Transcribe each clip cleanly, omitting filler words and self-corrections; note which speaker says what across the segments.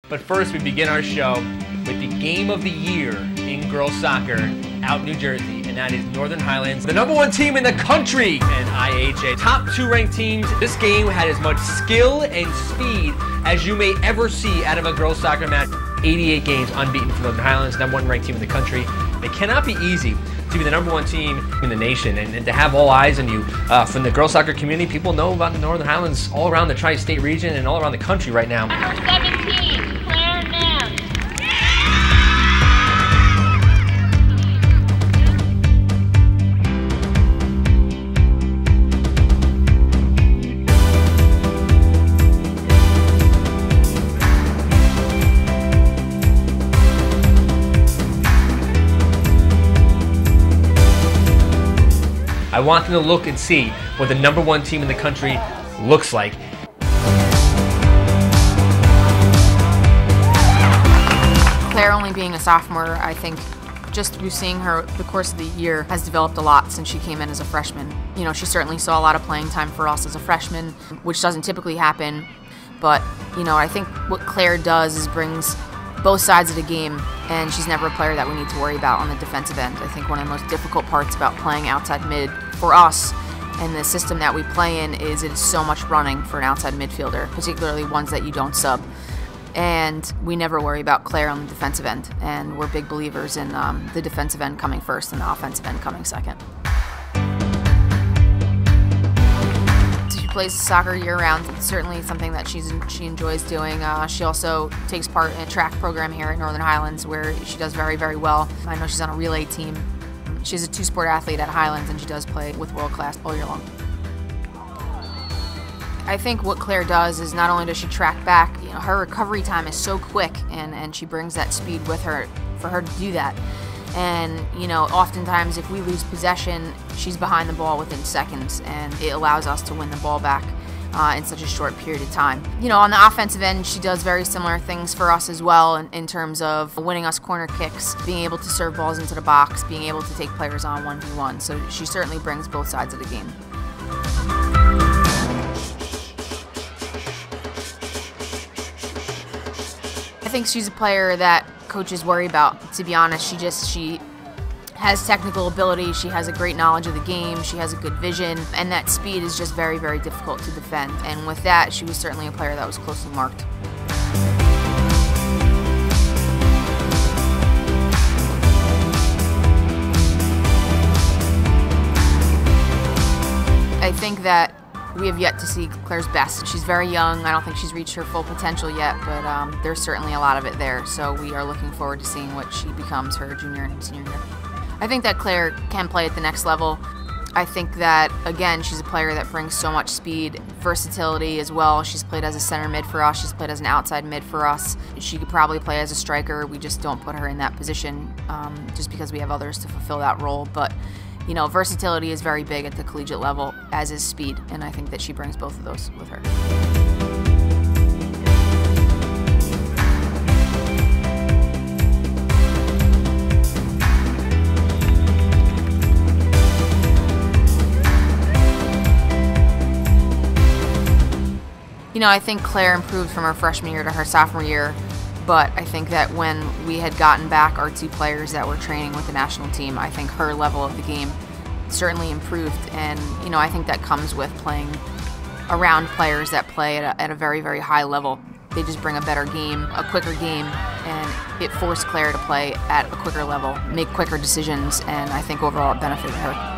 Speaker 1: But first, we begin our show with the game of the year in girls soccer out in New Jersey, and that is Northern Highlands, the #1 team in the country in IHA. Top 2 ranked teams. This game had as much skill and speed as you may ever see out of a girls soccer match. 88 games unbeaten for Northern Highlands, #1 ranked team in the country. It cannot be easy to be the #1 team in the nation and to have all eyes on you from the girls soccer community. People know about the Northern Highlands all around the tri-state region and all around the country right now.
Speaker 2: Number 17, Claire Nam.
Speaker 1: I want them to look and see what the #1 team in the country looks like.
Speaker 3: Claire, only being a sophomore, I think just through seeing her the course of the year has developed a lot since she came in as a freshman. You know, she certainly saw a lot of playing time for us as a freshman, which doesn't typically happen. But, you know, I think what Claire does is brings both sides of the game, and she's never a player that we need to worry about on the defensive end. I think one of the most difficult parts about playing outside mid for us and the system that we play in is it is so much running for an outside midfielder, particularly ones that you don't sub. And we never worry about Claire on the defensive end, and we're big believers in the defensive end coming first and the offensive end coming second. She plays soccer year-round. It's certainly something that she enjoys doing. She also takes part in a track program here at Northern Highlands where she does very, very well. I know she's on a relay team. She's a 2-sport athlete at Highlands, and she does play with World Class all year long. I think what Claire does is not only does she track back, you know, her recovery time is so quick, and she brings that speed with her for her to do that. And, you know, oftentimes if we lose possession, she's behind the ball within seconds, and it allows us to win the ball back in such a short period of time. You know, on the offensive end, she does very similar things for us as well in terms of winning us corner kicks, being able to serve balls into the box, being able to take players on 1v1. So she certainly brings both sides of the game. I think she's a player that coaches worry about, to be honest. She has technical ability, she has a great knowledge of the game, she has a good vision, and that speed is just very, very difficult to defend. And with that, she was certainly a player that was closely marked. I think that we have yet to see Claire's best. She's very young. I don't think she's reached her full potential yet, but there's certainly a lot of it there. So we are looking forward to seeing what she becomes her junior and senior year. I think that Claire can play at the next level. I think that, again, she's a player that brings so much speed, versatility as well. She's played as a center mid for us. She's played as an outside mid for us. She could probably play as a striker. We just don't put her in that position just because we have others to fulfill that role. But you know, versatility is very big at the collegiate level, as is speed, and I think that she brings both of those with her. You know, I think Claire improved from her freshman year to her sophomore year, but I think that when we had gotten back our 2 players that were training with the national team, I think her level of the game certainly improved. And, you know, I think that comes with playing around players that play at a very, very high level. They just bring a better game, a quicker game, and it forced Claire to play at a quicker level, make quicker decisions, and I think overall it benefited her.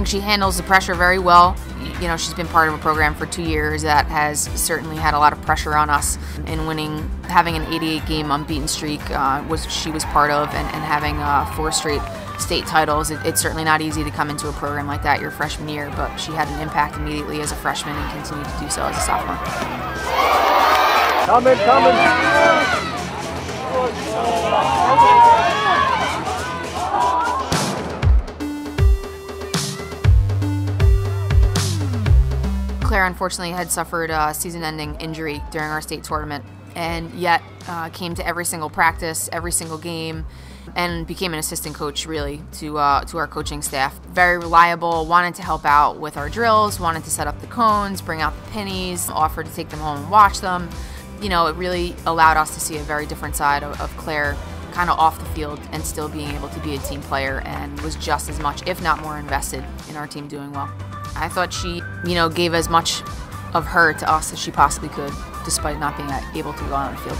Speaker 3: She handles the pressure very well. You know, she's been part of a program for 2 years that has certainly had a lot of pressure on us. In winning, having an 88-game unbeaten streak, she was part of, and having 4 straight state titles. It's certainly not easy to come into a program like that your freshman year, but she had an impact immediately as a freshman and continued to do so as a sophomore.
Speaker 4: Coming.
Speaker 3: Claire unfortunately had suffered a season-ending injury during our state tournament, and yet came to every single practice, every single game, and became an assistant coach really to our coaching staff. Very reliable, wanted to help out with our drills, wanted to set up the cones, bring out the pennies, offered to take them home and watch them. You know, it really allowed us to see a very different side of Claire, kind of off the field and still being able to be a team player, and was just as much, if not more, invested in our team doing well. I thought she, gave as much of her to us as she possibly could, despite not being able to go on the field.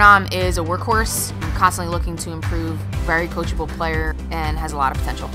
Speaker 3: Phenom is a workhorse, constantly looking to improve, very coachable player, and has a lot of potential.